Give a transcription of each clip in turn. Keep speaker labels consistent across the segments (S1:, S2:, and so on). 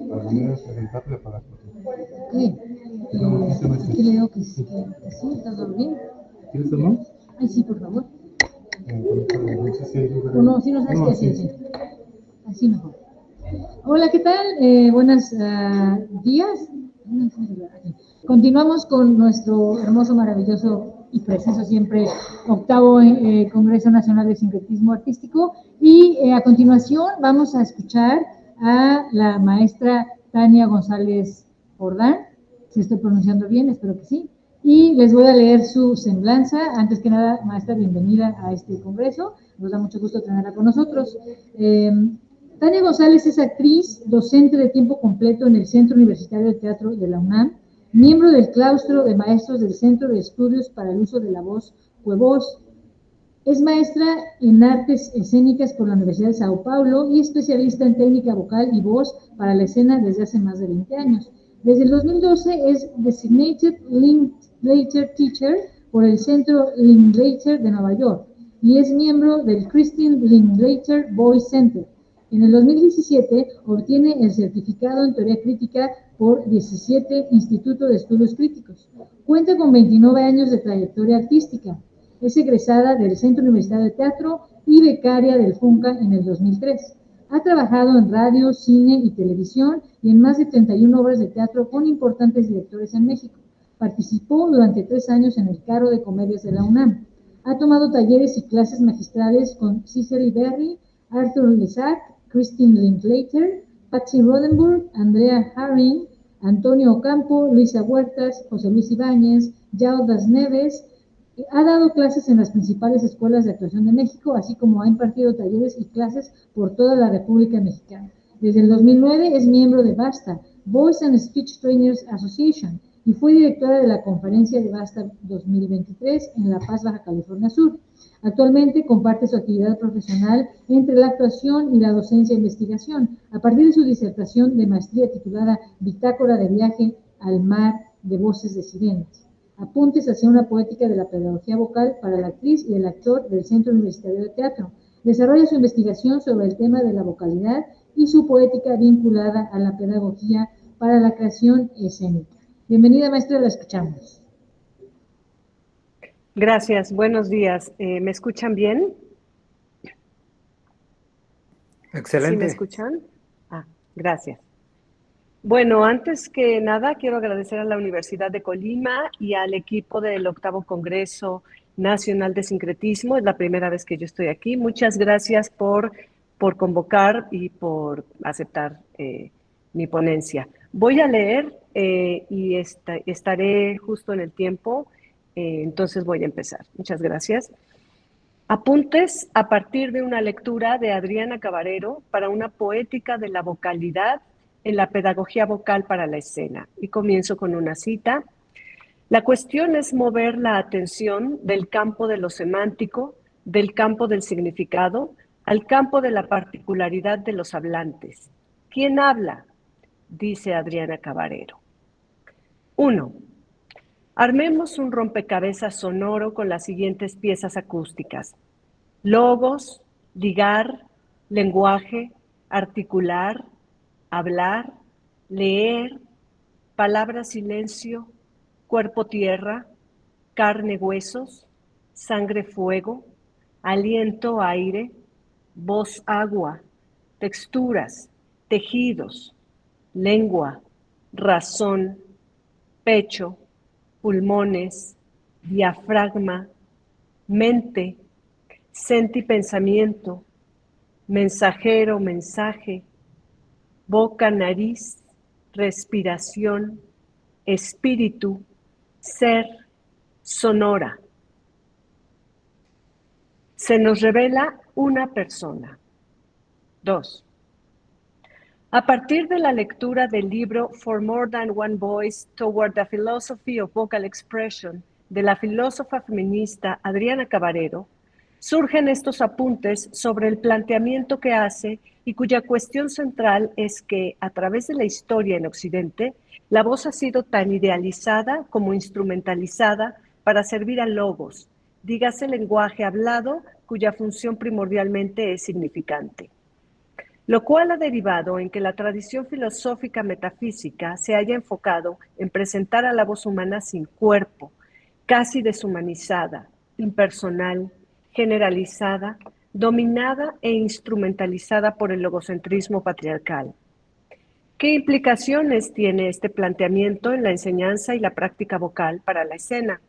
S1: Para venir a presentarle para
S2: Sí. Aquí le digo que sí, ¿está todo bien?
S1: ¿Quieres tomar?
S2: Ay, sí, por favor.
S1: No sé si hay lugar.
S2: No, sí, no sabes qué hacer, sí. Así mejor. Hola, ¿qué tal? Buenos días. Continuamos con nuestro hermoso, maravilloso y preciso siempre octavo Congreso Nacional de Sincretismo Artístico. Y a continuación vamos a escuchar a la maestra Tania González Jordán, si estoy pronunciando bien, espero que sí. Y les voy a leer su semblanza. Antes que nada, maestra, bienvenida a este congreso. Nos da mucho gusto tenerla con nosotros. Tania González es actriz, docente de tiempo completo en el Centro Universitario de Teatro de la UNAM, miembro del claustro de maestros del Centro de Estudios para el Uso de la Voz, CUEVOS. Es maestra en artes escénicas por la Universidad de Sao Paulo y especialista en técnica vocal y voz para la escena desde hace más de 20 años. Desde el 2012 es Designated Linklater Teacher por el Centro Linklater de Nueva York y es miembro del Christine Linklater Voice Center. En el 2017 obtiene el certificado en teoría crítica por 17 Instituto de Estudios Críticos. Cuenta con 29 años de trayectoria artística. Es egresada del Centro Universitario de Teatro y becaria del FUNCA en el 2003. Ha trabajado en radio, cine y televisión y en más de 31 obras de teatro con importantes directores en México. Participó durante 3 años en el Carro de Comedias de la UNAM. Ha tomado talleres y clases magistrales con Cicely Berry, Arthur Lesac, Christine Linklater, Patsy Rodenburg, Andrea Haring, Antonio Ocampo, Luisa Huertas, José Luis Ibáñez, Yaudas Neves. Ha dado clases en las principales escuelas de actuación de México, así como ha impartido talleres y clases por toda la República Mexicana. Desde el 2009 es miembro de BASTA, Voice and Speech Trainers Association, y fue directora de la conferencia de BASTA 2023 en La Paz, Baja California Sur. Actualmente comparte su actividad profesional entre la actuación y la docencia e investigación, a partir de su disertación de maestría titulada Bitácora de viaje al mar de voces de sirenas. Apuntes hacia una poética de la pedagogía vocal para la actriz y el actor del Centro Universitario de Teatro. Desarrolla su investigación sobre el tema de la vocalidad y su poética vinculada a la pedagogía para la creación escénica. Bienvenida, maestra, la escuchamos.
S3: Gracias, buenos días. ¿Me escuchan bien?
S4: Excelente.
S3: ¿Sí me escuchan? Gracias. Bueno, antes que nada, quiero agradecer a la Universidad de Colima y al equipo del octavo Congreso Nacional de Sincretismo. Es la primera vez que yo estoy aquí. Muchas gracias por convocar y por aceptar mi ponencia. Voy a leer y estaré justo en el tiempo, entonces voy a empezar. Muchas gracias. Apuntes a partir de una lectura de Adriana Cabarero para una poética de la vocalidad en la pedagogía vocal para la escena. Y comienzo con una cita. La cuestión es mover la atención del campo de lo semántico, del campo del significado, al campo de la particularidad de los hablantes. ¿Quién habla? Dice Adriana Cabarero. 1. Armemos un rompecabezas sonoro con las siguientes piezas acústicas. Logos, ligar, lenguaje, articular, hablar, leer, palabra silencio, cuerpo tierra, carne huesos, sangre fuego, aliento aire, voz agua, texturas, tejidos, lengua, razón, pecho, pulmones, diafragma, mente, sentipensamiento, mensajero, mensaje, boca, nariz, respiración, espíritu, ser, sonora. Se nos revela una persona. 2. A partir de la lectura del libro For More Than One Voice Toward the Philosophy of Vocal Expression de la filósofa feminista Adriana Cabarero, surgen estos apuntes sobre el planteamiento que hace y cuya cuestión central es que, a través de la historia en Occidente, la voz ha sido tan idealizada como instrumentalizada para servir a logos, dígase lenguaje hablado, cuya función primordialmente es significante. lo cual ha derivado en que la tradición filosófica metafísica se haya enfocado en presentar a la voz humana sin cuerpo, casi deshumanizada, impersonal, generalizada, dominada e instrumentalizada por el logocentrismo patriarcal. ¿Qué implicaciones tiene este planteamiento en la enseñanza y la práctica vocal para la escena?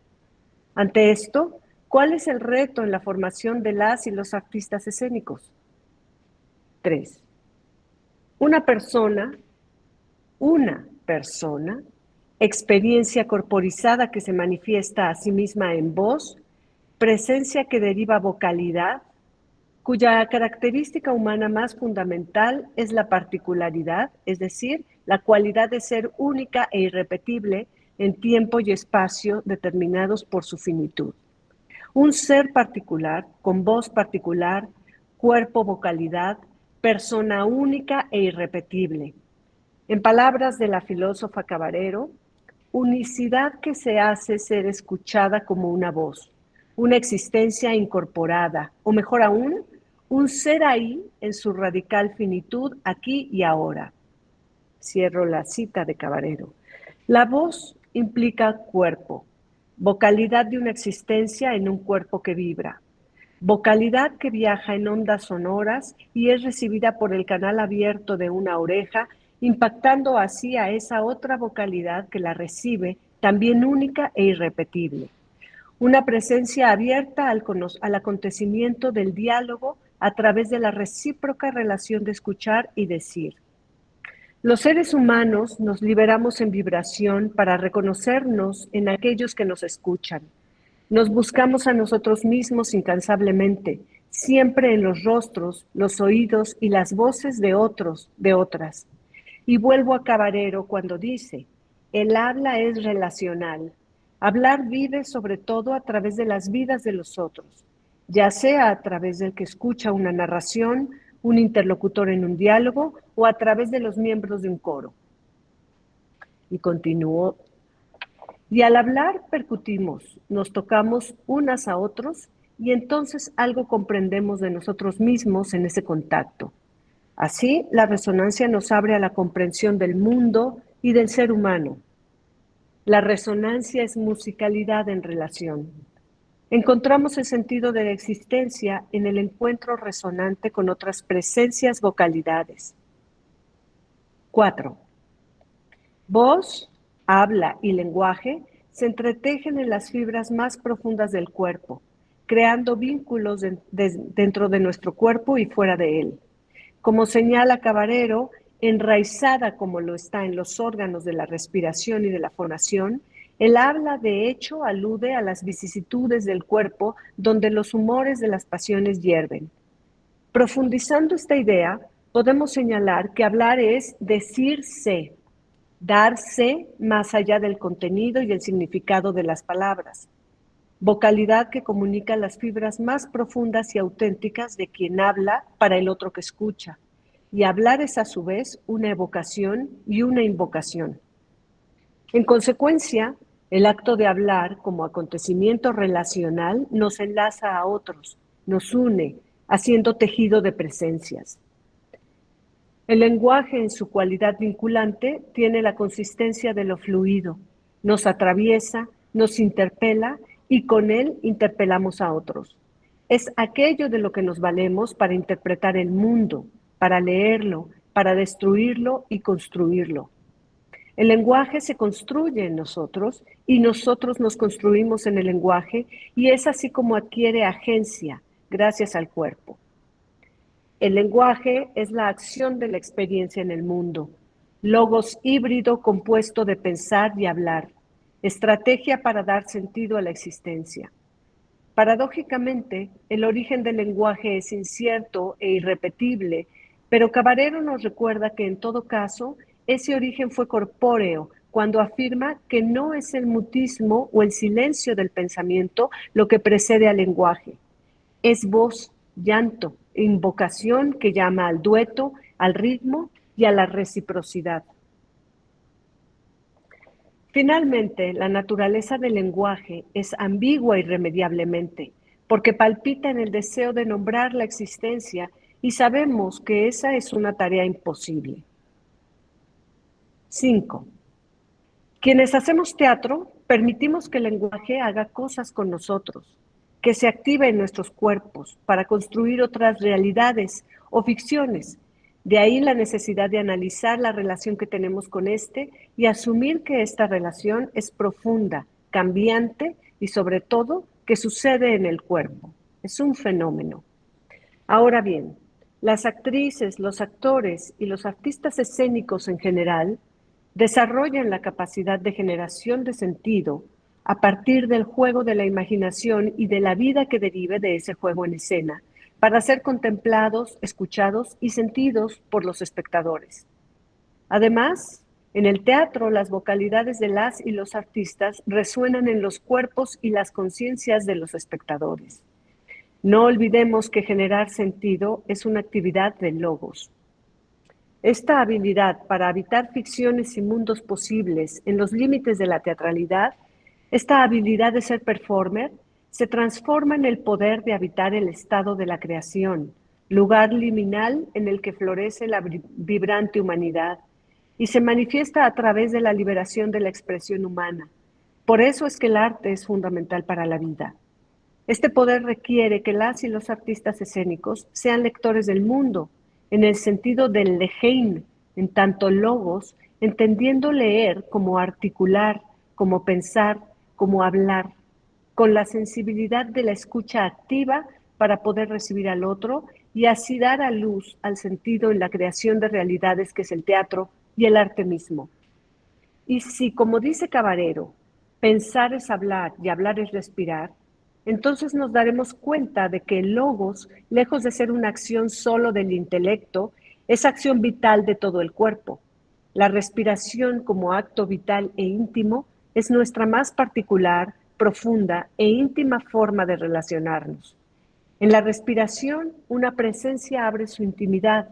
S3: Ante esto, ¿cuál es el reto en la formación de las y los artistas escénicos? 3. Una persona, experiencia corporizada que se manifiesta a sí misma en voz, presencia que deriva vocalidad, cuya característica humana más fundamental es la particularidad, es decir, la cualidad de ser única e irrepetible en tiempo y espacio determinados por su finitud. Un ser particular, con voz particular, cuerpo, vocalidad, persona única e irrepetible. En palabras de la filósofa Cabarero, unicidad que se hace ser escuchada como una voz, una existencia incorporada, o mejor aún, un ser ahí en su radical finitud, aquí y ahora. Cierro la cita de Cabarero. La voz implica cuerpo, vocalidad de una existencia en un cuerpo que vibra, vocalidad que viaja en ondas sonoras y es recibida por el canal abierto de una oreja, impactando así a esa otra vocalidad que la recibe, también única e irrepetible. Una presencia abierta al acontecimiento del diálogo a través de la recíproca relación de escuchar y decir. Los seres humanos nos liberamos en vibración para reconocernos en aquellos que nos escuchan. Nos buscamos a nosotros mismos incansablemente, siempre en los rostros, los oídos y las voces de otros, de otras. Y vuelvo a Cabarero cuando dice, el habla es relacional. Hablar vive sobre todo a través de las vidas de los otros, ya sea a través del que escucha una narración, un interlocutor en un diálogo o a través de los miembros de un coro. Y continuó. Y al hablar percutimos, nos tocamos unas a otros y entonces algo comprendemos de nosotros mismos en ese contacto. Así, la resonancia nos abre a la comprensión del mundo y del ser humano. La resonancia es musicalidad en relación. Encontramos el sentido de la existencia en el encuentro resonante con otras presencias, vocalidades. 4. Voz, habla y lenguaje se entretejen en las fibras más profundas del cuerpo, creando vínculos dentro de nuestro cuerpo y fuera de él. Como señala Cabarero, enraizada como lo está en los órganos de la respiración y de la fonación, el habla de hecho alude a las vicisitudes del cuerpo donde los humores de las pasiones hierven. Profundizando esta idea, podemos señalar que hablar es decirse, darse más allá del contenido y el significado de las palabras. Vocalidad que comunica las fibras más profundas y auténticas de quien habla para el otro que escucha. Y hablar es a su vez una evocación y una invocación. En consecuencia, el acto de hablar como acontecimiento relacional nos enlaza a otros, nos une, haciendo tejido de presencias. El lenguaje en su cualidad vinculante tiene la consistencia de lo fluido, nos atraviesa, nos interpela y con él interpelamos a otros. Es aquello de lo que nos valemos para interpretar el mundo, para leerlo, para destruirlo y construirlo. El lenguaje se construye en nosotros y nosotros nos construimos en el lenguaje y es así como adquiere agencia gracias al cuerpo. El lenguaje es la acción de la experiencia en el mundo, logos híbrido compuesto de pensar y hablar, estrategia para dar sentido a la existencia. Paradójicamente, el origen del lenguaje es incierto e irrepetible, pero Cabarero nos recuerda que en todo caso, ese origen fue corpóreo, cuando afirma que no es el mutismo o el silencio del pensamiento lo que precede al lenguaje. Es voz, llanto, invocación que llama al dueto, al ritmo y a la reciprocidad. Finalmente, la naturaleza del lenguaje es ambigua irremediablemente, porque palpita en el deseo de nombrar la existencia y sabemos que esa es una tarea imposible. 5. Quienes hacemos teatro, permitimos que el lenguaje haga cosas con nosotros, que se active en nuestros cuerpos para construir otras realidades o ficciones. De ahí la necesidad de analizar la relación que tenemos con este y asumir que esta relación es profunda, cambiante y sobre todo que sucede en el cuerpo. Es un fenómeno. Ahora bien, las actrices, los actores y los artistas escénicos en general desarrollan la capacidad de generación de sentido a partir del juego de la imaginación y de la vida que derive de ese juego en escena, para ser contemplados, escuchados y sentidos por los espectadores. Además, en el teatro, las vocalidades de las y los artistas resuenan en los cuerpos y las conciencias de los espectadores. No olvidemos que generar sentido es una actividad de logos. Esta habilidad para habitar ficciones y mundos posibles en los límites de la teatralidad, esta habilidad de ser performer, se transforma en el poder de habitar el estado de la creación, lugar liminal en el que florece la vibrante humanidad, y se manifiesta a través de la liberación de la expresión humana. Por eso es que el arte es fundamental para la vida. Este poder requiere que las y los artistas escénicos sean lectores del mundo, en el sentido del legein, en tanto logos, entendiendo leer como articular, como pensar, como hablar, con la sensibilidad de la escucha activa para poder recibir al otro y así dar a luz al sentido en la creación de realidades que es el teatro y el arte mismo. Y si, como dice Cabarero, pensar es hablar y hablar es respirar, entonces nos daremos cuenta de que el logos, lejos de ser una acción solo del intelecto, es acción vital de todo el cuerpo. La respiración como acto vital e íntimo es nuestra más particular, profunda e íntima forma de relacionarnos. En la respiración, una presencia abre su intimidad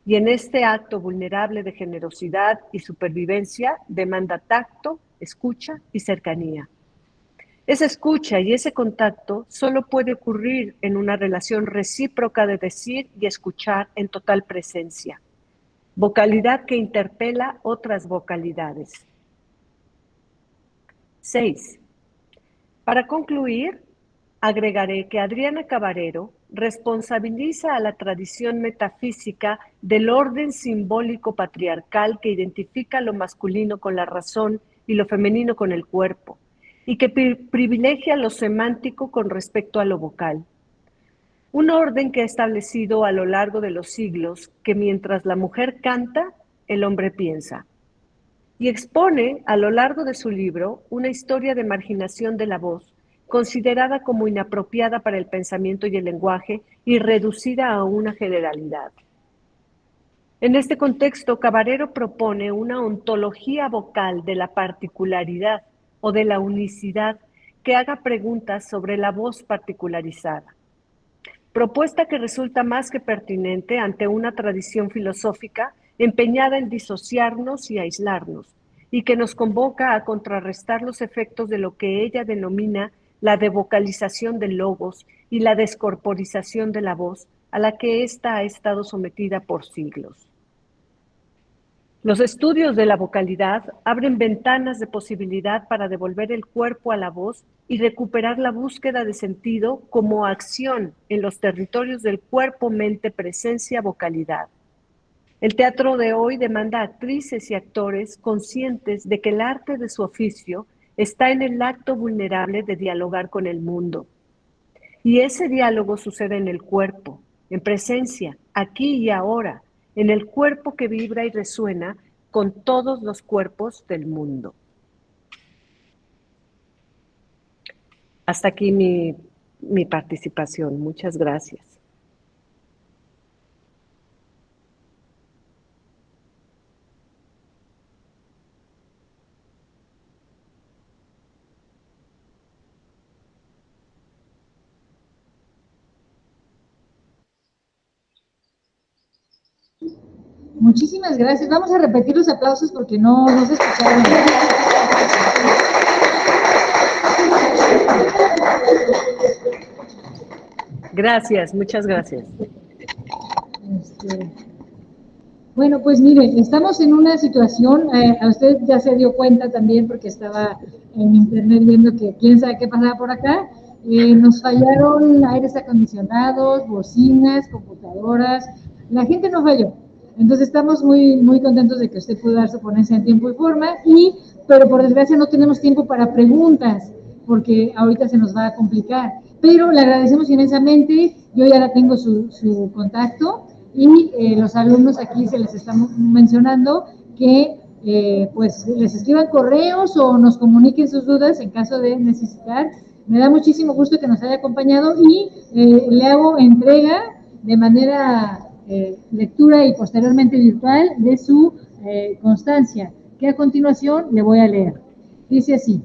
S3: y en este acto vulnerable de generosidad y supervivencia demanda tacto, escucha y cercanía. Esa escucha y ese contacto solo puede ocurrir en una relación recíproca de decir y escuchar en total presencia. Vocalidad que interpela otras vocalidades. 6. Para concluir, agregaré que Adriana Cabarero responsabiliza a la tradición metafísica del orden simbólico patriarcal que identifica lo masculino con la razón y lo femenino con el cuerpo, y que privilegia lo semántico con respecto a lo vocal. Un orden que ha establecido a lo largo de los siglos que mientras la mujer canta, el hombre piensa. Y expone a lo largo de su libro una historia de marginación de la voz, considerada como inapropiada para el pensamiento y el lenguaje y reducida a una generalidad. En este contexto, Cabarero propone una ontología vocal de la particularidad o de la unicidad que haga preguntas sobre la voz particularizada. Propuesta que resulta más que pertinente ante una tradición filosófica empeñada en disociarnos y aislarnos, y que nos convoca a contrarrestar los efectos de lo que ella denomina la devocalización del logos y la descorporización de la voz, a la que ésta ha estado sometida por siglos. Los estudios de la vocalidad abren ventanas de posibilidad para devolver el cuerpo a la voz y recuperar la búsqueda de sentido como acción en los territorios del cuerpo, mente, presencia, vocalidad. El teatro de hoy demanda actrices y actores conscientes de que el arte de su oficio está en el acto vulnerable de dialogar con el mundo. Y ese diálogo sucede en el cuerpo, en presencia, aquí y ahora, en el cuerpo que vibra y resuena con todos los cuerpos del mundo. Hasta aquí mi participación. Muchas gracias.
S2: Muchísimas gracias. Vamos a repetir los aplausos porque no se escucharon.
S3: Gracias, muchas gracias.
S2: Bueno, pues mire, estamos en una situación, a usted ya se dio cuenta también porque estaba en internet viendo que quién sabe qué pasaba por acá. Nos fallaron aires acondicionados, bocinas, computadoras, la gente no falló. Entonces estamos muy contentos de que usted pudo dar su ponencia en tiempo y forma, pero por desgracia no tenemos tiempo para preguntas, porque ahorita se nos va a complicar. Pero le agradecemos inmensamente, yo ya la tengo su contacto, y los alumnos aquí se les está mencionando que pues les escriban correos o nos comuniquen sus dudas en caso de necesitar. Me da muchísimo gusto que nos haya acompañado y le hago entrega de manera lectura y posteriormente virtual de su constancia, que a continuación le voy a leer. Dice así: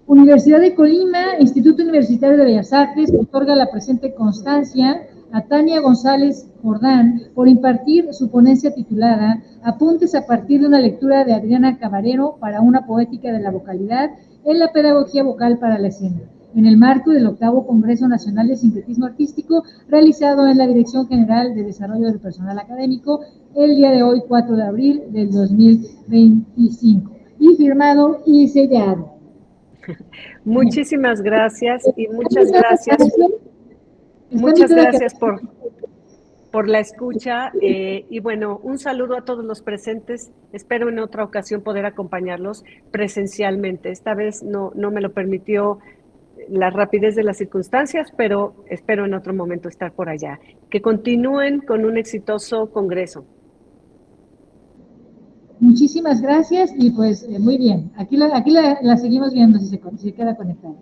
S2: Universidad de Colima, Instituto Universitario de Bellas Artes, otorga la presente constancia a Tania González Jordán por impartir su ponencia titulada Apuntes a partir de una lectura de Adriana Cabarero para una poética de la vocalidad en la pedagogía vocal para la escena, en el marco del 8º Congreso Nacional de Sincretismo Artístico, realizado en la Dirección General de Desarrollo del Personal Académico el día de hoy, 4 de abril del 2025, y firmado y sellado.
S3: Muchísimas gracias y muchas gracias por la escucha y bueno, un saludo a todos los presentes. Espero en otra ocasión poder acompañarlos presencialmente. Esta vez no me lo permitió la rapidez de las circunstancias, pero espero en otro momento estar por allá. Que continúen con un exitoso congreso.
S2: Muchísimas gracias y pues muy bien. Aquí la seguimos viendo si se queda conectada.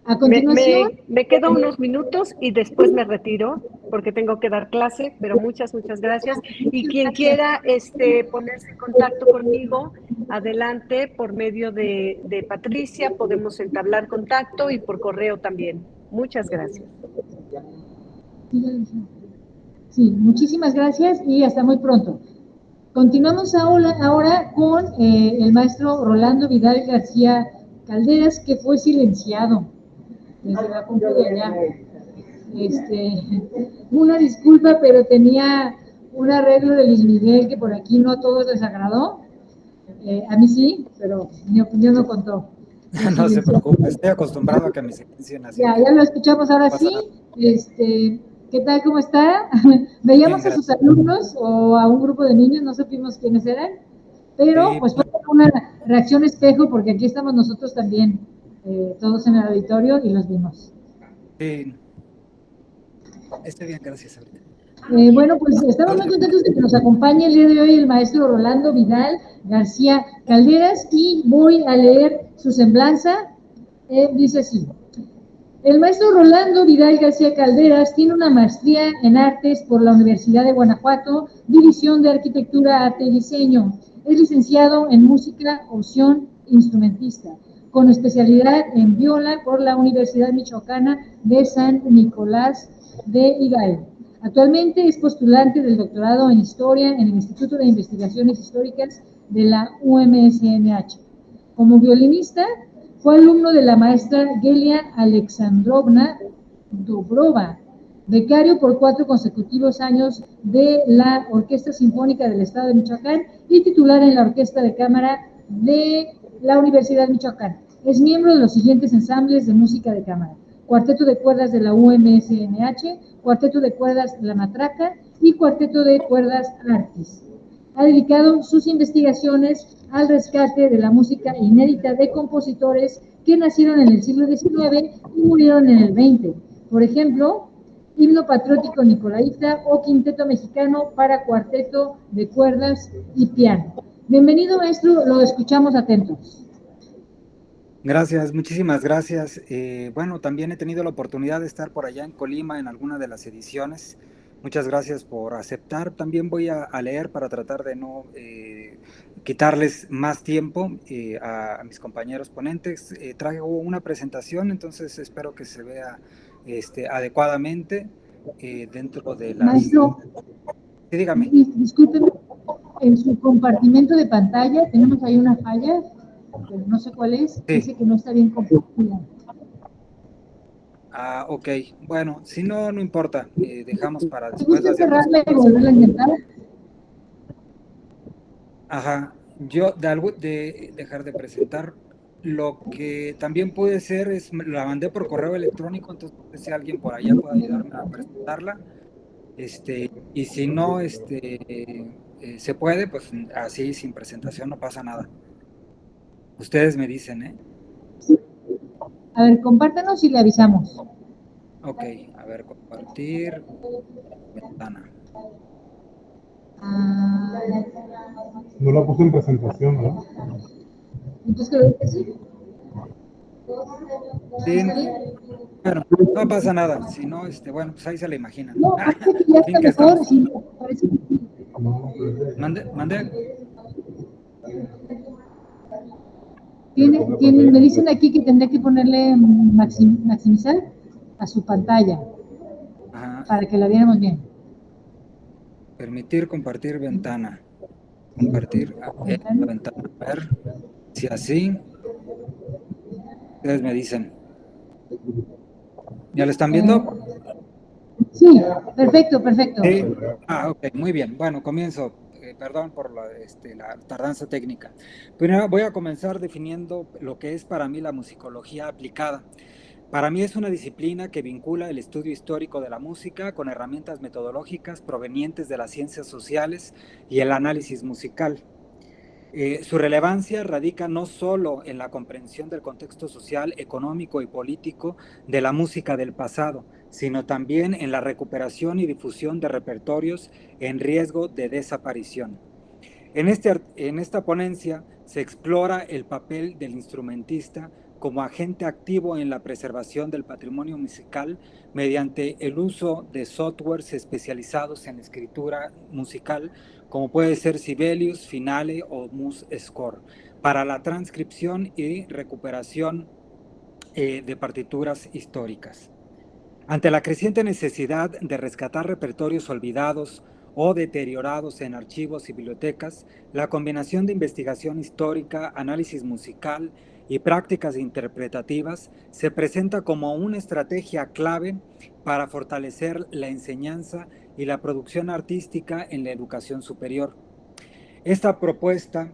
S2: A continuación.
S3: Me quedo unos minutos y después me retiro porque tengo que dar clase, pero muchas gracias. Y quien quiera ponerse en contacto conmigo, adelante por medio de Patricia, podemos entablar contacto y por correo también. Muchas gracias.
S2: Sí, muchísimas gracias y hasta muy pronto. Continuamos ahora con el maestro Rolando Vidal García Calderas, que fue silenciado desde la compu de allá. Una disculpa, pero tenía un arreglo de Luis Miguel que por aquí no a todos les agradó. A mí sí, pero mi opinión no contó.
S4: No se preocupe, estoy acostumbrado a que me silencien así.
S2: Ya lo escuchamos ahora sí. ¿Qué tal? ¿Cómo está? Veíamos a sus alumnos o a un grupo de niños, no supimos quiénes eran, pero sí, pues fue una reacción espejo porque aquí estamos nosotros también, todos en el auditorio y los vimos.
S4: Sí. Estoy bien, gracias.
S2: Bueno, pues estamos muy contentos de que nos acompañe el día de hoy el maestro Rolando Vidal García Calderas y voy a leer su semblanza. Dice así: el maestro Rolando Vidal García Calderas tiene una maestría en artes por la Universidad de Guanajuato, División de Arquitectura, Arte y Diseño. Es licenciado en música, opción instrumentista, con especialidad en viola por la Universidad Michoacana de San Nicolás de Hidalgo. Actualmente es postulante del doctorado en Historia en el Instituto de Investigaciones Históricas de la UMSNH. Como violinista, fue alumno de la maestra Gelia Alexandrovna Dobrova, becario por 4 consecutivos años de la Orquesta Sinfónica del Estado de Michoacán y titular en la Orquesta de Cámara de la Universidad de Michoacán. Es miembro de los siguientes ensambles de música de cámara: Cuarteto de Cuerdas de la UMSNH, Cuarteto de Cuerdas La Matraca y Cuarteto de Cuerdas Artis. Ha dedicado sus investigaciones al rescate de la música inédita de compositores que nacieron en el siglo XIX y murieron en el XX. Por ejemplo, Himno Patriótico Nicolaita o Quinteto Mexicano para Cuarteto de Cuerdas y Piano. Bienvenido, maestro, lo escuchamos atentos.
S4: Gracias, muchísimas gracias. Bueno, también he tenido la oportunidad de estar por allá en Colima en alguna de las ediciones. Muchas gracias por aceptar. También voy a leer para tratar de no quitarles más tiempo a mis compañeros ponentes. Traigo una presentación, entonces espero que se vea adecuadamente dentro de las...
S2: Maestro,
S4: sí, dígame.
S2: Discúlpeme, en su compartimento de pantalla tenemos ahí una falla, pero no sé cuál es, sí. Dice que no está bien compartida.
S4: Ah, ok. Bueno, si no, no importa. Dejamos para
S2: ¿Te
S4: después
S2: gusta
S4: las
S2: cerrarla y
S4: diapositivas.
S2: volverla a intentar?
S4: Ajá. Yo de dejar de presentar. Lo que también puede ser es, la mandé por correo electrónico, entonces no sé si alguien por allá puede ayudarme a presentarla. Y si no, se puede, pues así sin presentación no pasa nada. Ustedes me dicen, ¿eh?
S2: A ver, compártanos y le avisamos.
S4: Ok, a ver, compartir ventana.
S2: Ah,
S1: No la puse en presentación, ¿no?
S2: entonces creo que sí.
S4: Sí, bueno, no pasa nada. Si no, bueno, pues ahí se la imaginan.
S2: No, parece que ya
S4: Al fin
S2: está
S4: que
S2: mejor.
S4: estamos.
S2: Sí, parece que sí.
S1: No,
S4: Mande, mande.
S2: Me dicen aquí que tendré que ponerle maximizar a su pantalla
S4: Ajá.
S2: para que la viéramos bien.
S4: Permitir compartir ventana. Compartir la ventana. A ver si así. Ustedes me dicen. ¿Ya lo están
S2: Eh,
S4: viendo?
S2: sí, perfecto, perfecto.
S4: Sí. Ah, ok, muy bien. Bueno, comienzo. Perdón por la tardanza técnica. Primero voy a comenzar definiendo lo que es para mí la musicología aplicada. Para mí es una disciplina que vincula el estudio histórico de la música con herramientas metodológicas provenientes de las ciencias sociales y el análisis musical. Su relevancia radica no solo en la comprensión del contexto social, económico y político de la música del pasado, sino también en la recuperación y difusión de repertorios en riesgo de desaparición. En esta ponencia se explora el papel del instrumentista como agente activo en la preservación del patrimonio musical mediante el uso de softwares especializados en escritura musical, como puede ser Sibelius, Finale o MuseScore, para la transcripción y recuperación de partituras históricas. Ante la creciente necesidad de rescatar repertorios olvidados o deteriorados en archivos y bibliotecas, la combinación de investigación histórica, análisis musical y prácticas interpretativas se presenta como una estrategia clave para fortalecer la enseñanza y la producción artística en la educación superior. Esta propuesta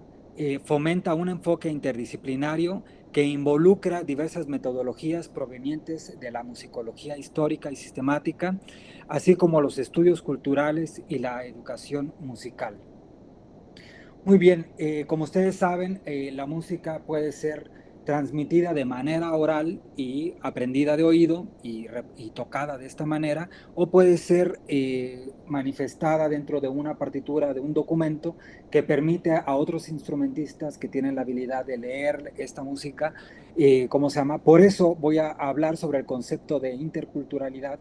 S4: fomenta un enfoque interdisciplinario que involucra diversas metodologías provenientes de la musicología histórica y sistemática, así como los estudios culturales y la educación musical. Muy bien, como ustedes saben, la música puede ser transmitida de manera oral y aprendida de oído y tocada de esta manera, o puede ser manifestada dentro de una partitura, de un documento que permite a otros instrumentistas que tienen la habilidad de leer esta música, ¿cómo se llama? Por eso voy a hablar sobre el concepto de interculturalidad,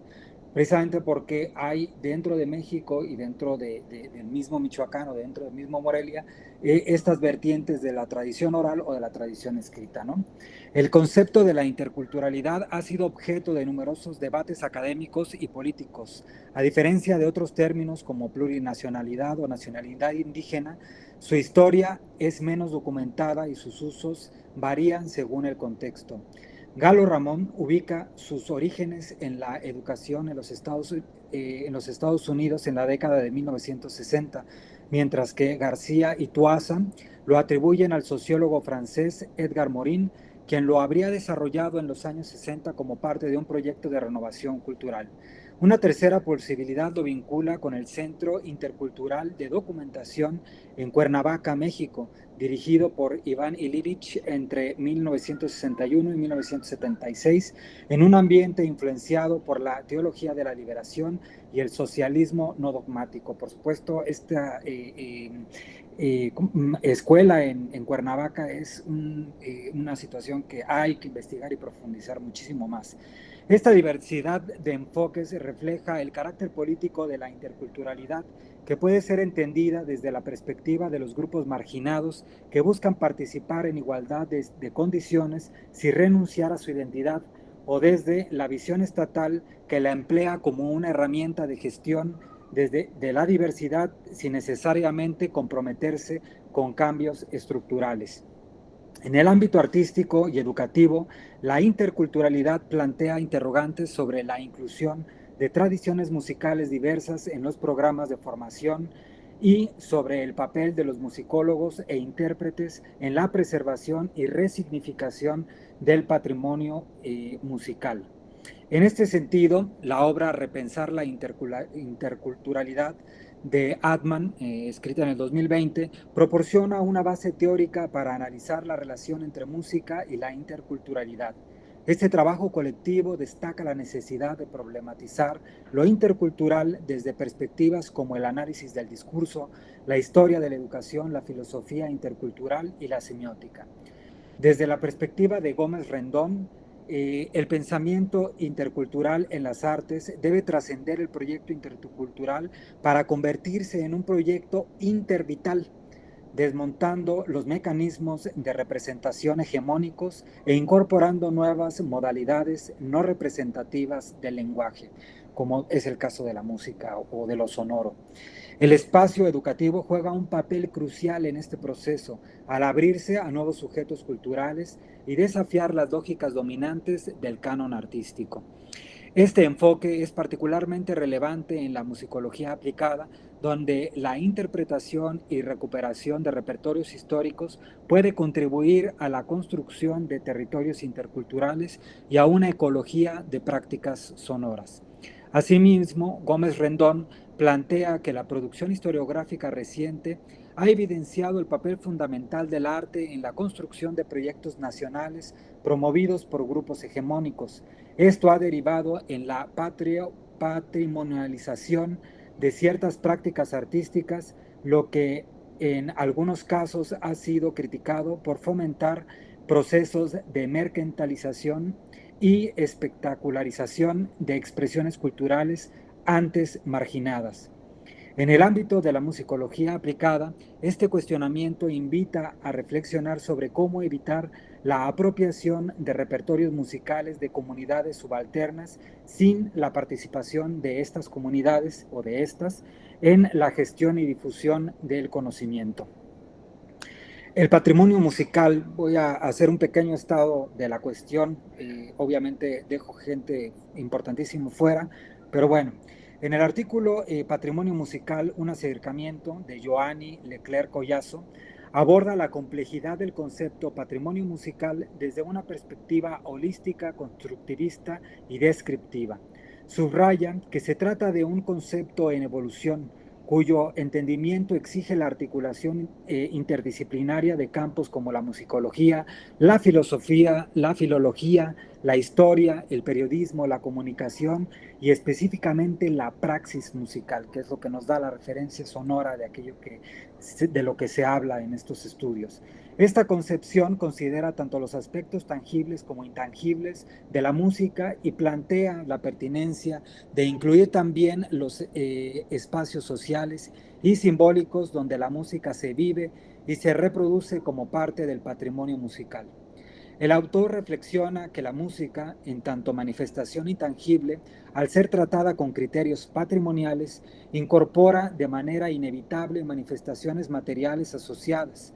S4: precisamente porque hay dentro de México y dentro del mismo Michoacán o dentro del mismo Morelia, estas vertientes de la tradición oral o de la tradición escrita, ¿no? El concepto de la interculturalidad ha sido objeto de numerosos debates académicos y políticos. A diferencia de otros términos como plurinacionalidad o nacionalidad indígena, su historia es menos documentada y sus usos varían según el contexto. Galo Ramón ubica sus orígenes en la educación en los Estados Unidos en la década de 1960, mientras que García y Tuasa lo atribuyen al sociólogo francés Edgar Morin, quien lo habría desarrollado en los años 60 como parte de un proyecto de renovación cultural. Una tercera posibilidad lo vincula con el Centro Intercultural de Documentación en Cuernavaca, México, dirigido por Iván Illich entre 1961 y 1976, en un ambiente influenciado por la teología de la liberación y el socialismo no dogmático. Por supuesto, esta escuela en Cuernavaca es una situación que hay que investigar y profundizar muchísimo más. Esta diversidad de enfoques refleja el carácter político de la interculturalidad, que puede ser entendida desde la perspectiva de los grupos marginados que buscan participar en igualdad de condiciones sin renunciar a su identidad, o desde la visión estatal que la emplea como una herramienta de gestión de la diversidad sin necesariamente comprometerse con cambios estructurales. En el ámbito artístico y educativo, la interculturalidad plantea interrogantes sobre la inclusión de tradiciones musicales diversas en los programas de formación y sobre el papel de los musicólogos e intérpretes en la preservación y resignificación del patrimonio musical. En este sentido, la obra Repensar la interculturalidad de Adman, escrita en el 2020, proporciona una base teórica para analizar la relación entre música y la interculturalidad. Este trabajo colectivo destaca la necesidad de problematizar lo intercultural desde perspectivas como el análisis del discurso, la historia de la educación, la filosofía intercultural y la semiótica. Desde la perspectiva de Gómez Rendón, el pensamiento intercultural en las artes debe trascender el proyecto intercultural para convertirse en un proyecto intervital, desmontando los mecanismos de representación hegemónicos e incorporando nuevas modalidades no representativas del lenguaje, como es el caso de la música o de lo sonoro. El espacio educativo juega un papel crucial en este proceso, al abrirse a nuevos sujetos culturales y desafiar las lógicas dominantes del canon artístico. Este enfoque es particularmente relevante en la musicología aplicada, donde la interpretación y recuperación de repertorios históricos puede contribuir a la construcción de territorios interculturales y a una ecología de prácticas sonoras. Asimismo, Gómez Rendón plantea que la producción historiográfica reciente ha evidenciado el papel fundamental del arte en la construcción de proyectos nacionales promovidos por grupos hegemónicos. Esto ha derivado en la patrimonialización de ciertas prácticas artísticas, lo que en algunos casos ha sido criticado por fomentar procesos de mercantilización y espectacularización de expresiones culturales antes marginadas. En el ámbito de la musicología aplicada, este cuestionamiento invita a reflexionar sobre cómo evitar la apropiación de repertorios musicales de comunidades subalternas sin la participación de estas comunidades o de estas en la gestión y difusión del conocimiento. El patrimonio musical, voy a hacer un pequeño estado de la cuestión, obviamente dejo gente importantísima fuera, pero bueno, en el artículo Patrimonio Musical, un acercamiento de Joanny Leclerc Collazo, aborda la complejidad del concepto patrimonio musical desde una perspectiva holística, constructivista y descriptiva. Subraya que se trata de un concepto en evolución, cuyo entendimiento exige la articulación interdisciplinaria de campos como la musicología, la filosofía, la filología, la historia, el periodismo, la comunicación y específicamente la praxis musical, que es lo que nos da la referencia sonora de aquello de lo que se habla en estos estudios. Esta concepción considera tanto los aspectos tangibles como intangibles de la música y plantea la pertinencia de incluir también los espacios sociales y simbólicos donde la música se vive y se reproduce como parte del patrimonio musical. El autor reflexiona que la música, en tanto manifestación intangible, al ser tratada con criterios patrimoniales, incorpora de manera inevitable manifestaciones materiales asociadas.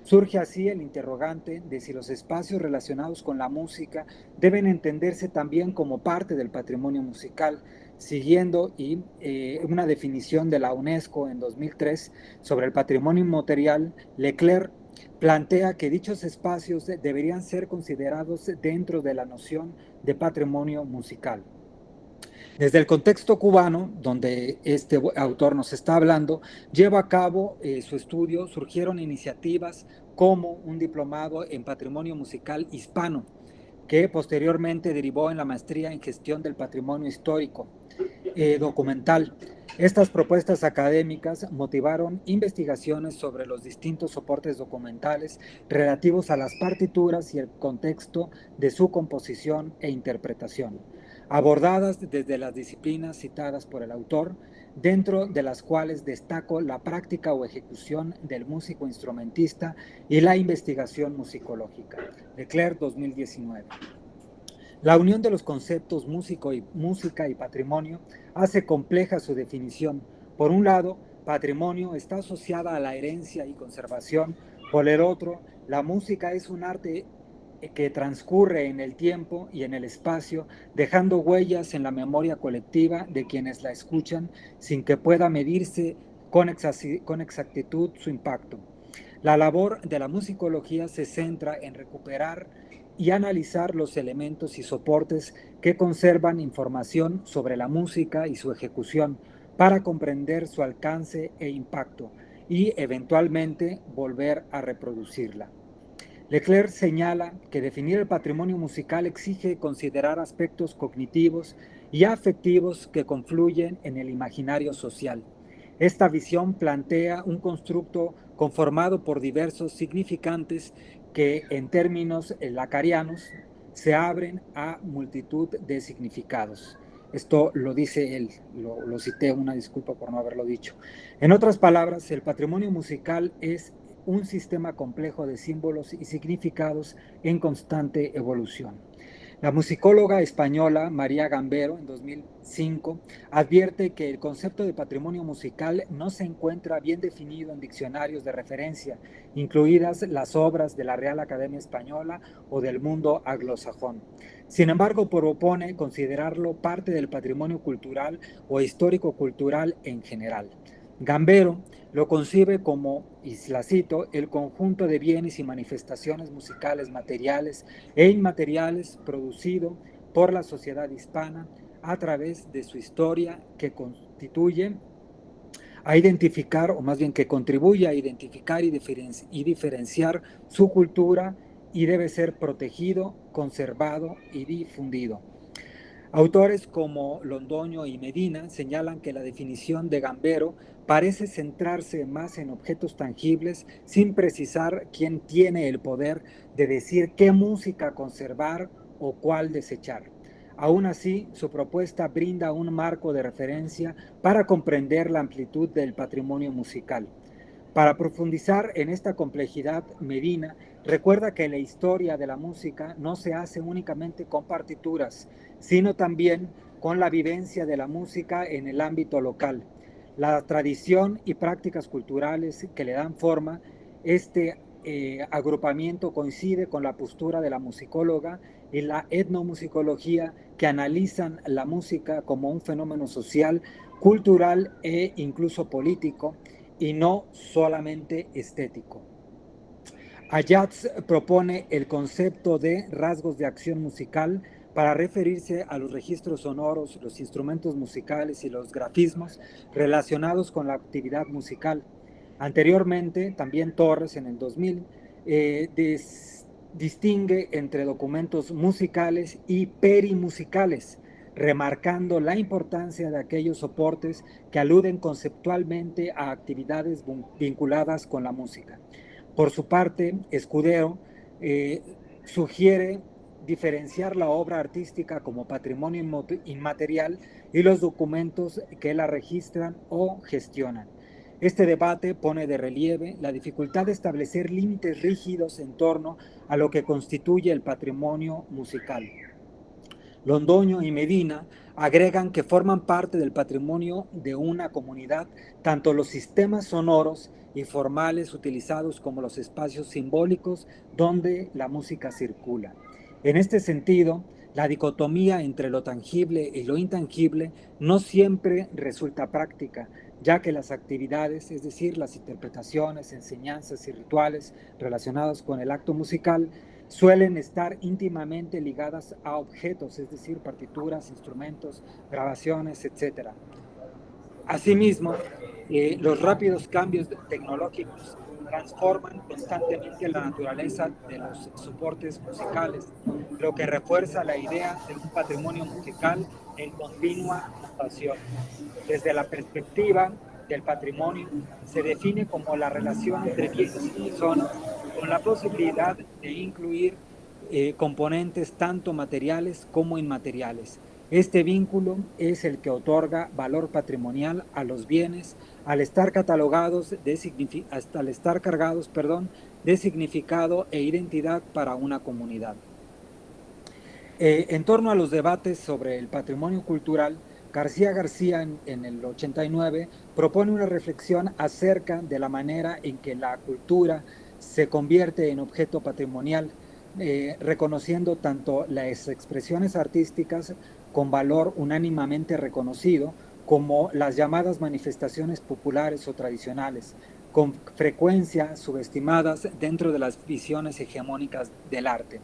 S4: Surge así el interrogante de si los espacios relacionados con la música deben entenderse también como parte del patrimonio musical, siguiendo una definición de la UNESCO en 2003 sobre el patrimonio inmaterial. Leclerc plantea que dichos espacios deberían ser considerados dentro de la noción de patrimonio musical. Desde el contexto cubano, donde este autor nos está hablando, lleva a cabo su estudio, surgieron iniciativas como un diplomado en patrimonio musical hispano, que posteriormente derivó en la maestría en gestión del patrimonio histórico documental. Estas propuestas académicas motivaron investigaciones sobre los distintos soportes documentales relativos a las partituras y el contexto de su composición e interpretación, abordadas desde las disciplinas citadas por el autor, dentro de las cuales destaco la práctica o ejecución del músico instrumentista y la investigación musicológica. Leclerc, 2019. La unión de los conceptos música y patrimonio hace compleja su definición. Por un lado, patrimonio está asociada a la herencia y conservación, Por el otro, la música es un arte que transcurre en el tiempo y en el espacio, dejando huellas en la memoria colectiva de quienes la escuchan sin que pueda medirse con exactitud su impacto. La labor de la musicología se centra en recuperar y analizar los elementos y soportes que conservan información sobre la música y su ejecución para comprender su alcance e impacto y eventualmente volver a reproducirla. Leclerc señala que definir el patrimonio musical exige considerar aspectos cognitivos y afectivos que confluyen en el imaginario social. Esta visión plantea un constructo conformado por diversos significantes que, en términos lacanianos, se abren a multitud de significados. Esto lo dice él, lo cité, una disculpa por no haberlo dicho. En otras palabras, el patrimonio musical es un sistema complejo de símbolos y significados en constante evolución. La musicóloga española María Gambero, en 2005, advierte que el concepto de patrimonio musical no se encuentra bien definido en diccionarios de referencia, incluidas las obras de la Real Academia Española o del mundo anglosajón. Sin embargo, propone considerarlo parte del patrimonio cultural o histórico-cultural en general. Gambero lo concibe como, y la cito, el conjunto de bienes y manifestaciones musicales materiales e inmateriales producido por la sociedad hispana a través de su historia que constituye a identificar, o más bien que contribuye a identificar y diferenciar su cultura y debe ser protegido, conservado y difundido. Autores como Londoño y Medina señalan que la definición de Gambero parece centrarse más en objetos tangibles sin precisar quién tiene el poder de decir qué música conservar o cuál desechar. Aún así, su propuesta brinda un marco de referencia para comprender la amplitud del patrimonio musical. Para profundizar en esta complejidad, Medina recuerda que la historia de la música no se hace únicamente con partituras, sino también con la vivencia de la música en el ámbito local. La tradición y prácticas culturales que le dan forma, este agrupamiento coincide con la postura de la musicóloga y la etnomusicología que analizan la música como un fenómeno social, cultural e incluso político, y no solamente estético. Ayats propone el concepto de rasgos de acción musical para referirse a los registros sonoros, los instrumentos musicales y los grafismos relacionados con la actividad musical. Anteriormente, también Torres, en el 2000, distingue entre documentos musicales y perimusicales, remarcando la importancia de aquellos soportes que aluden conceptualmente a actividades vinculadas con la música. Por su parte, Escudero sugiere diferenciar la obra artística como patrimonio inmaterial y los documentos que la registran o gestionan. Este debate pone de relieve la dificultad de establecer límites rígidos en torno a lo que constituye el patrimonio musical. Londoño y Medina agregan que forman parte del patrimonio de una comunidad tanto los sistemas sonoros y formales utilizados como los espacios simbólicos donde la música circula. En este sentido, la dicotomía entre lo tangible y lo intangible no siempre resulta práctica, ya que las actividades, es decir, las interpretaciones, enseñanzas y rituales relacionados con el acto musical, suelen estar íntimamente ligadas a objetos, es decir, partituras, instrumentos, grabaciones, etc. Asimismo, los rápidos cambios tecnológicos transforman constantemente la naturaleza de los soportes musicales, lo que refuerza la idea de un patrimonio musical en continua mutación. Desde la perspectiva del patrimonio, se define como la relación entre bienes y personas, con la posibilidad de incluir componentes tanto materiales como inmateriales. Este vínculo es el que otorga valor patrimonial a los bienes al estar cargados de significado e identidad para una comunidad. En torno a los debates sobre el patrimonio cultural, García en el 89 propone una reflexión acerca de la manera en que la cultura se convierte en objeto patrimonial, reconociendo tanto las expresiones artísticas con valor unánimemente reconocido, como las llamadas manifestaciones populares o tradicionales, con frecuencia subestimadas dentro de las visiones hegemónicas del arte.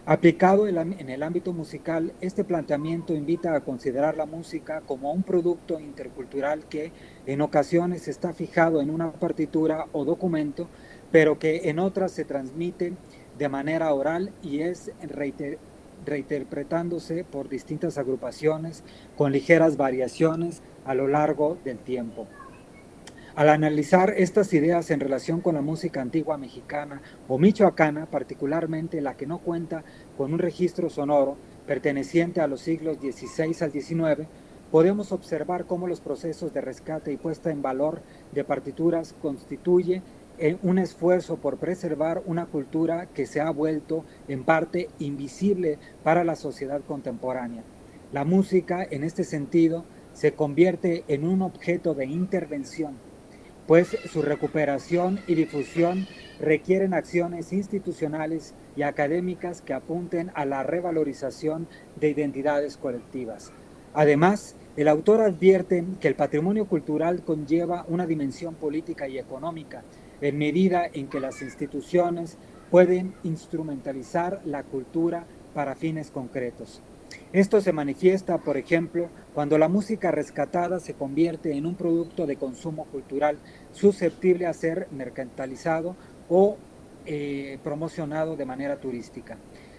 S4: Aplicado en el ámbito musical, este planteamiento invita a considerar la música como un producto intercultural que en ocasiones está fijado en una partitura o documento, pero que en otras se transmite de manera oral y es reinterpretándose por distintas agrupaciones con ligeras variaciones a lo largo del tiempo. Al analizar estas ideas en relación con la música antigua mexicana o michoacana, particularmente la que no cuenta con un registro sonoro perteneciente a los siglos XVI al XIX, podemos observar cómo los procesos de rescate y puesta en valor de partituras constituye un esfuerzo por preservar una cultura que se ha vuelto en parte invisible para la sociedad contemporánea. La música, en este sentido, se convierte en un objeto de intervención, pues su recuperación y difusión requieren acciones institucionales y académicas que apunten a la revalorización de identidades colectivas. Además, el autor advierte que el patrimonio cultural conlleva una dimensión política y económica, en medida en que las instituciones pueden instrumentalizar la cultura para fines concretos. Esto se manifiesta, por ejemplo, cuando la música rescatada se convierte en un producto de consumo cultural susceptible a ser mercantilizado o promocionado de manera turística.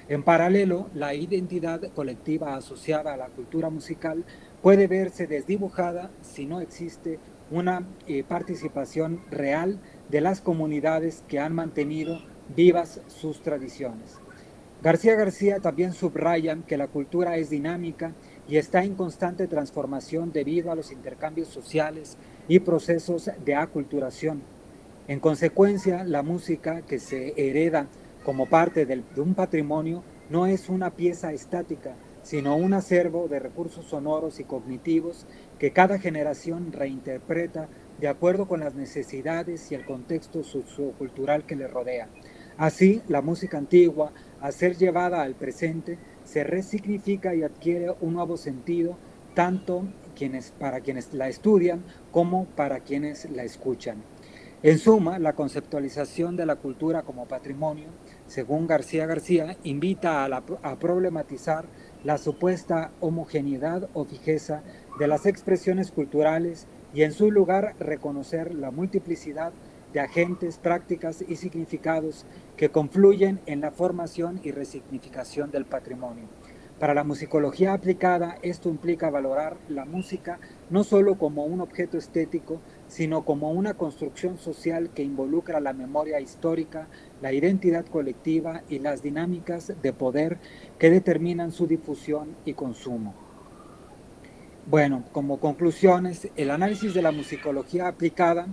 S4: En paralelo, la identidad colectiva asociada a la cultura musical puede verse desdibujada si no existe una participación real de las comunidades que han mantenido vivas sus tradiciones. García García también subraya que la cultura es dinámica y está en constante transformación debido a los intercambios sociales y procesos de aculturación. En consecuencia, la música que se hereda como parte de un patrimonio no es una pieza estática, sino un acervo de recursos sonoros y cognitivos que cada generación reinterpreta de acuerdo con las necesidades y el contexto sociocultural que le rodea. Así, la música antigua, al ser llevada al presente, se resignifica y adquiere un nuevo sentido, tanto para quienes la estudian como para quienes la escuchan. En suma, la conceptualización de la cultura como patrimonio, según García García, invita a problematizar la supuesta homogeneidad o fijeza de las expresiones culturales y en su lugar reconocer la multiplicidad de agentes, prácticas y significados que confluyen en la formación y resignificación del patrimonio. Para la musicología aplicada, esto implica valorar la música no solo como un objeto estético, sino como una construcción social que involucra la memoria histórica, la identidad colectiva y las dinámicas de poder que determinan su difusión y consumo. Bueno, como conclusiones, el análisis de la musicología aplicada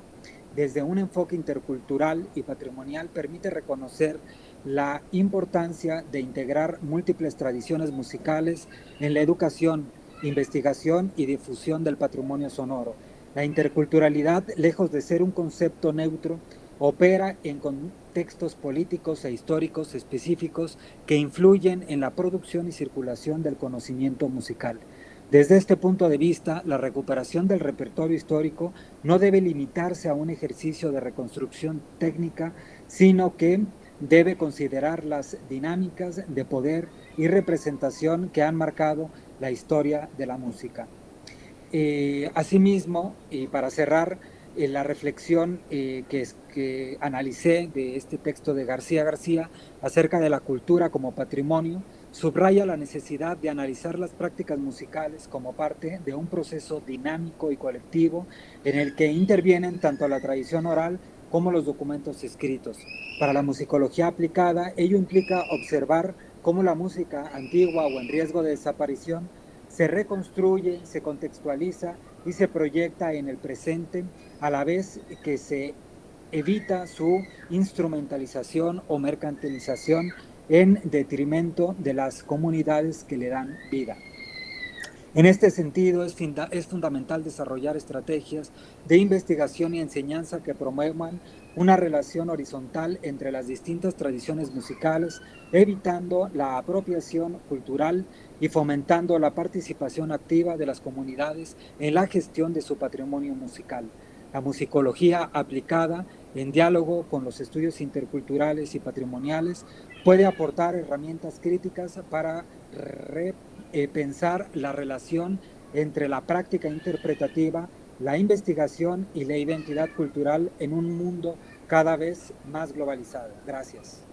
S4: desde un enfoque intercultural y patrimonial permite reconocer la importancia de integrar múltiples tradiciones musicales en la educación, investigación y difusión del patrimonio sonoro. La interculturalidad, lejos de ser un concepto neutro, opera en contextos políticos e históricos específicos que influyen en la producción y circulación del conocimiento musical. Desde este punto de vista, la recuperación del repertorio histórico no debe limitarse a un ejercicio de reconstrucción técnica, sino que debe considerar las dinámicas de poder y representación que han marcado la historia de la música. Asimismo, y para cerrar la reflexión que analicé de este texto de García García acerca de la cultura como patrimonio, subraya la necesidad de analizar las prácticas musicales como parte de un proceso dinámico y colectivo en el que intervienen tanto la tradición oral como los documentos escritos. Para la musicología aplicada, ello implica observar cómo la música antigua o en riesgo de desaparición se reconstruye, se contextualiza y se proyecta en el presente, a la vez que se evita su instrumentalización o mercantilización en detrimento de las comunidades que le dan vida. En este sentido, es fundamental desarrollar estrategias de investigación y enseñanza que promuevan una relación horizontal entre las distintas tradiciones musicales, evitando la apropiación cultural y fomentando la participación activa de las comunidades en la gestión de su patrimonio musical. La musicología aplicada en diálogo con los estudios interculturales y patrimoniales puede aportar herramientas críticas para pensar la relación entre la práctica interpretativa, la investigación y la identidad cultural en un mundo cada vez más globalizado. Gracias.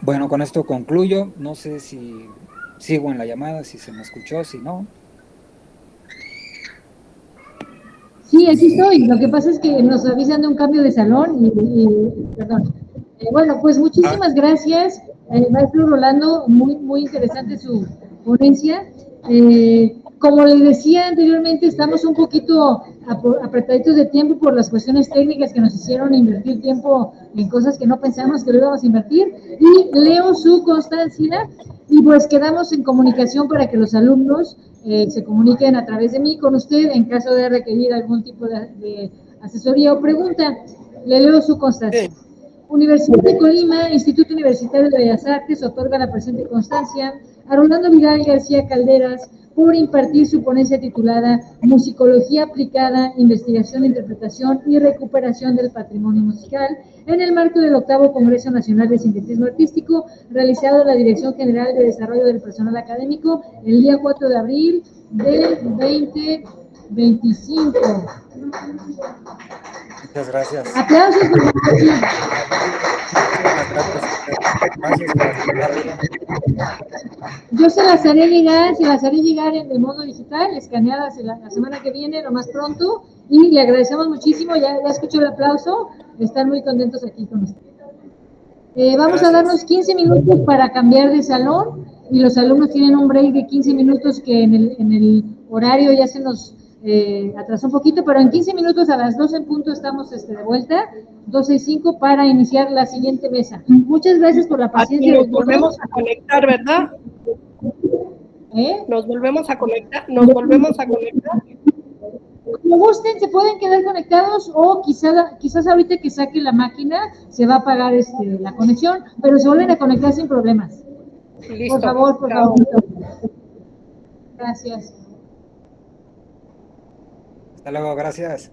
S4: Bueno, con esto concluyo. No sé si sigo en la llamada, si se me escuchó, si no.
S2: Sí, aquí estoy. Lo que pasa es que nos avisan de un cambio de salón perdón. Bueno, pues muchísimas gracias, maestro Rolando. Muy interesante su ponencia. Como les decía anteriormente, estamos un poquito apretaditos de tiempo por las cuestiones técnicas que nos hicieron invertir tiempo en cosas que no pensamos que lo íbamos a invertir. Y leo su constancia y pues quedamos en comunicación para que los alumnos se comuniquen a través de mí con usted en caso de requerir algún tipo de asesoría o pregunta. Le leo su constancia. Sí. Universidad de Colima, Instituto Universitario de Bellas Artes, otorga la presente constancia a Rolando Vidal García Calderas por impartir su ponencia titulada Musicología aplicada, investigación, interpretación y recuperación del patrimonio musical en el marco del 8º Congreso Nacional de Sincretismo Artístico, realizado en la Dirección General de Desarrollo del Personal Académico el día 4 de abril del 2025.
S4: Muchas gracias.
S2: Aplausos. Yo se las haré llegar de modo digital, escaneadas la semana que viene, lo más pronto, y le agradecemos muchísimo, ya escucho el aplauso, están muy contentos aquí con usted. Vamos a darnos 15 minutos para cambiar de salón, y los alumnos tienen un break de 15 minutos que en el horario ya se nos atrasó un poquito, pero en 15 minutos a las 12 en punto estamos de vuelta, 12:05 para iniciar la siguiente mesa. Muchas gracias por la paciencia.
S5: Nos volvemos a conectar, ¿verdad? Nos volvemos a conectar.
S2: Como gusten, se pueden quedar conectados o quizás ahorita que saque la máquina se va a apagar la conexión, pero se vuelven a conectar sin problemas. Listo. Por favor. Gracias.
S4: Hasta luego, gracias.